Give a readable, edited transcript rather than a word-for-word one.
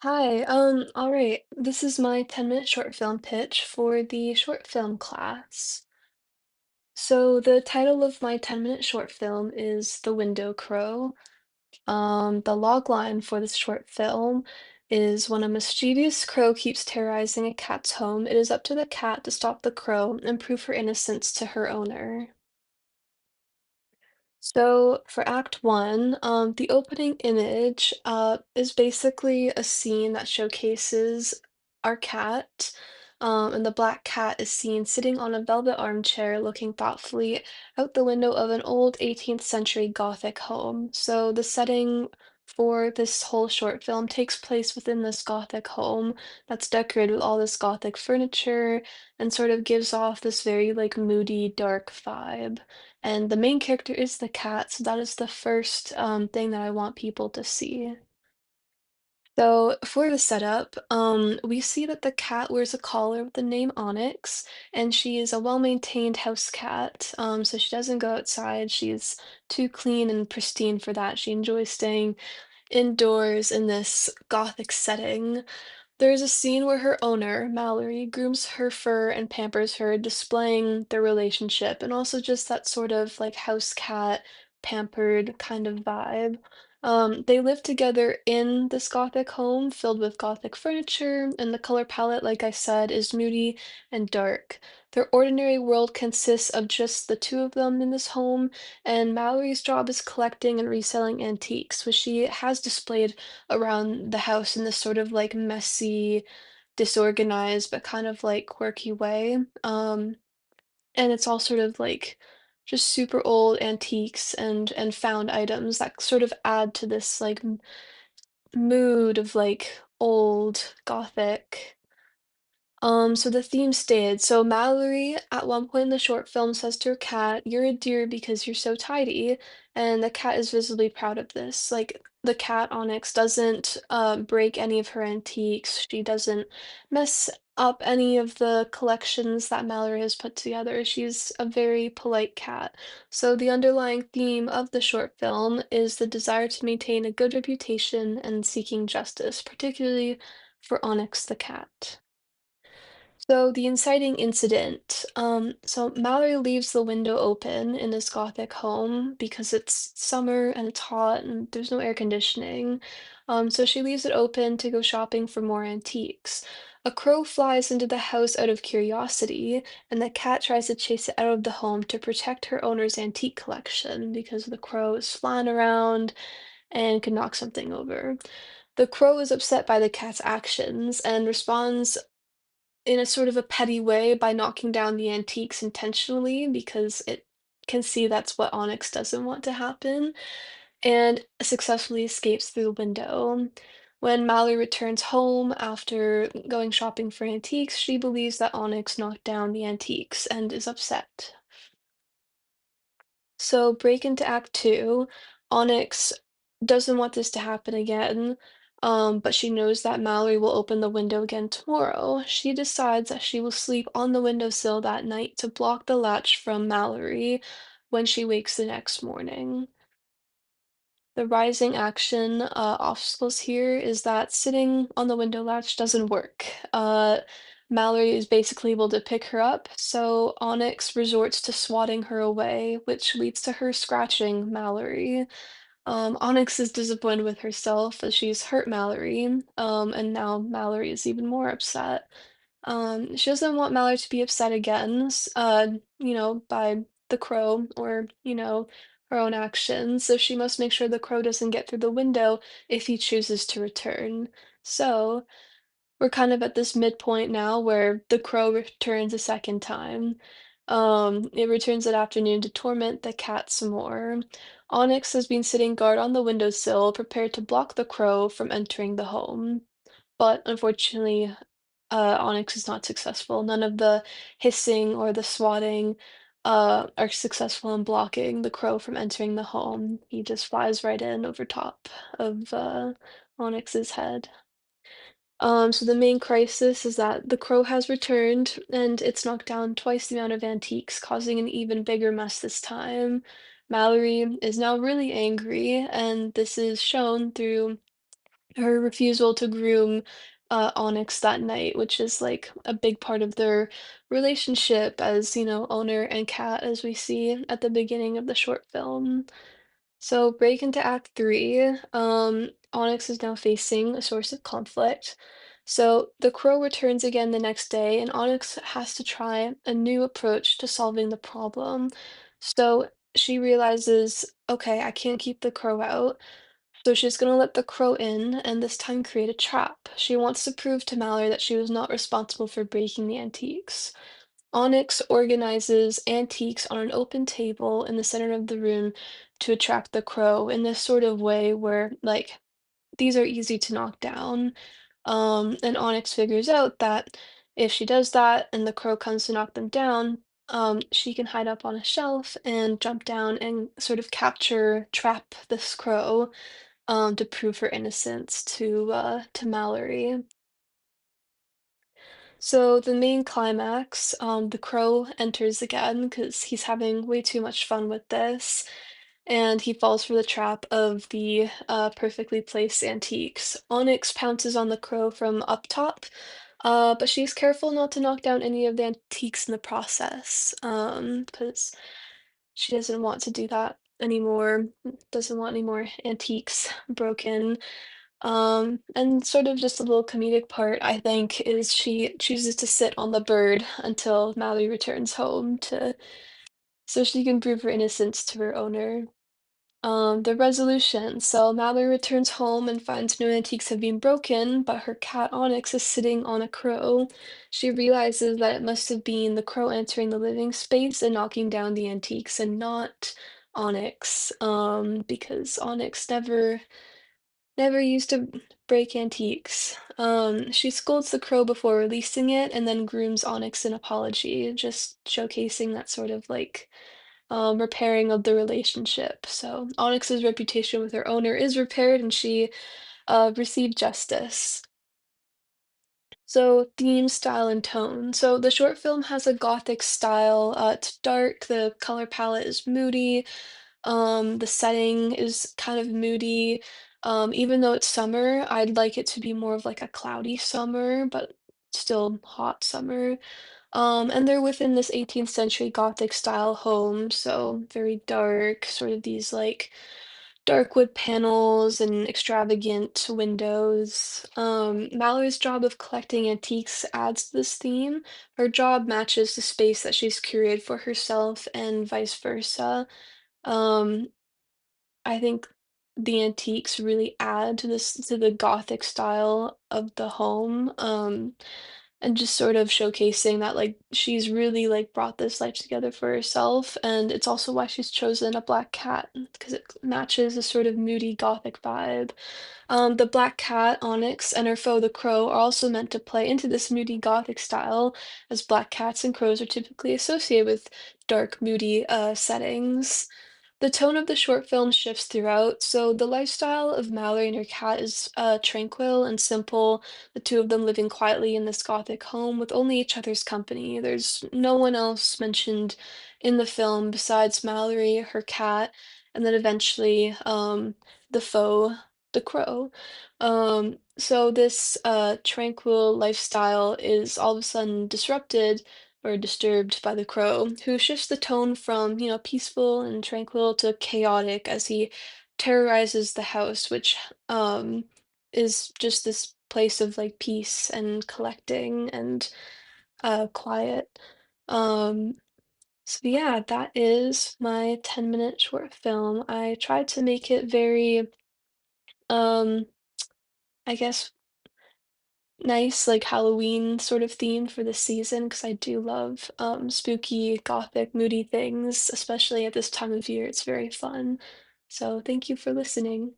Hi, all right. This is my 10-minute short film pitch for the short film class. So the title of my 10-minute short film is The Window Crow. The log line for this short film is when a mischievous crow keeps terrorizing a cat's home, it is up to the cat to stop the crow and prove her innocence to her owner. So for Act One, the opening image is basically a scene that showcases our cat, and the black cat is seen sitting on a velvet armchair looking thoughtfully out the window of an old 18th century Gothic home. So the setting for this whole short film takes place within this Gothic home that's decorated with all this Gothic furniture and sort of gives off this very like moody, dark vibe. And the main character is the cat, so that is the first thing that I want people to see. So for the setup, we see that the cat wears a collar with the name Onyx, and she is a well-maintained house cat. So she doesn't go outside. She's too clean and pristine for that. She enjoys staying indoors in this gothic setting. There is a scene where her owner, Mallory, grooms her fur and pampers her, displaying their relationship and also just that sort of like house cat, pampered kind of vibe. They live together in this gothic home filled with gothic furniture, and the color palette, like I said, is moody and dark. Their ordinary world consists of just the two of them in this home, and Mallory's job is collecting and reselling antiques, which she has displayed around the house in this sort of like messy, disorganized, but kind of like quirky way. And it's all sort of like just super old antiques and found items that sort of add to this like mood of like old gothic. So the theme stayed. So Mallory, at one point in the short film, says to her cat, "You're a dear because you're so tidy," and the cat is visibly proud of this. Like the cat Onyx doesn't break any of her antiques. She doesn't mess up any of the collections that Mallory has put together. She's a very polite cat. So the underlying theme of the short film is the desire to maintain a good reputation and seeking justice, particularly for Onyx the cat. So the inciting incident. So Mallory leaves the window open in this Gothic home because it's summer and it's hot and there's no air conditioning. So she leaves it open to go shopping for more antiques. A crow flies into the house out of curiosity, and the cat tries to chase it out of the home to protect her owner's antique collection because the crow is flying around and could knock something over. The crow is upset by the cat's actions and responds in a sort of a petty way by knocking down the antiques intentionally because it can see that's what Onyx doesn't want to happen, and successfully escapes through the window. When Mallory returns home after going shopping for antiques, she believes that Onyx knocked down the antiques and is upset. So break into Act Two. Onyx doesn't want this to happen again, but she knows that Mallory will open the window again tomorrow. She decides that she will sleep on the windowsill that night to block the latch from Mallory when she wakes the next morning. The rising action obstacles here is that sitting on the window latch doesn't work. Mallory is basically able to pick her up, so Onyx resorts to swatting her away, which leads to her scratching Mallory. Onyx is disappointed with herself as she's hurt Mallory, and now Mallory is even more upset. She doesn't want Mallory to be upset again, by the crow or, her own actions, so she must make sure the crow doesn't get through the window if he chooses to return. So, we're kind of at this midpoint now where the crow returns a second time. It returns that afternoon to torment the cat some more. Onyx has been sitting guard on the windowsill, prepared to block the crow from entering the home. But unfortunately, Onyx is not successful. None of the hissing or the swatting are successful in blocking the crow from entering the home. He just flies right in over top of Onyx's head. So the main crisis is that the crow has returned and it's knocked down twice the amount of antiques, causing an even bigger mess this time. Mallory is now really angry, and this is shown through her refusal to groom Onyx that night, which is like a big part of their relationship as, owner and cat, as we see at the beginning of the short film. So break into Act 3. Onyx is now facing a source of conflict. So the crow returns again the next day, and Onyx has to try a new approach to solving the problem. So she realizes, okay, I can't keep the crow out. So she's going to let the crow in and this time create a trap. She wants to prove to Mallory that she was not responsible for breaking the antiques. Onyx organizes antiques on an open table in the center of the room to attract the crow in this sort of way where, like, these are easy to knock down. And Onyx figures out that if she does that and the crow comes to knock them down, she can hide up on a shelf and jump down and sort of trap this crow to prove her innocence to Mallory. So the main climax, the crow enters again because he's having way too much fun with this, and he falls for the trap of the perfectly placed antiques. Onyx pounces on the crow from up top, but she's careful not to knock down any of the antiques in the process, because she doesn't want to do that anymore, doesn't want any more antiques broken. And sort of just a little comedic part, I think, is she chooses to sit on the bird until Mallory returns home so she can prove her innocence to her owner. The resolution. So Mallory returns home and finds no antiques have been broken, but her cat Onyx is sitting on a crow. She realizes that it must have been the crow entering the living space and knocking down the antiques and not Onyx, because Onyx never used to break antiques. She scolds the crow before releasing it and then grooms Onyx in apology, just showcasing that sort of like repairing of the relationship. So Onyx's reputation with her owner is repaired and she received justice. So theme, style, and tone. So the short film has a gothic style. It's dark, the color palette is moody, the setting is kind of moody. Even though it's summer, I'd like it to be more of like a cloudy summer, but still hot summer. And they're within this 18th century Gothic style home, so very dark, sort of these like dark wood panels and extravagant windows. Mallory's job of collecting antiques adds to this theme. Her job matches the space that she's curated for herself and vice versa. Um, I think the antiques really add to the Gothic style of the home. And just sort of showcasing that, like, she's really, like, brought this life together for herself, and it's also why she's chosen a black cat, because it matches a sort of moody gothic vibe. The black cat, Onyx, and her foe, the crow, are also meant to play into this moody gothic style, as black cats and crows are typically associated with dark, moody, settings. The tone of the short film shifts throughout, so the lifestyle of Mallory and her cat is tranquil and simple, the two of them living quietly in this gothic home with only each other's company. There's no one else mentioned in the film besides Mallory, her cat, and then eventually the foe, the crow. So this tranquil lifestyle is all of a sudden disrupted or disturbed by the crow, who shifts the tone from, peaceful and tranquil to chaotic as he terrorizes the house, which is just this place of like peace and collecting and quiet. Um, so yeah, that is my 10-minute short film. I tried to make it very, um, I guess, nice, like Halloween sort of theme for the season because I do love spooky, gothic, moody things, especially at this time of year. It's very fun. So thank you for listening.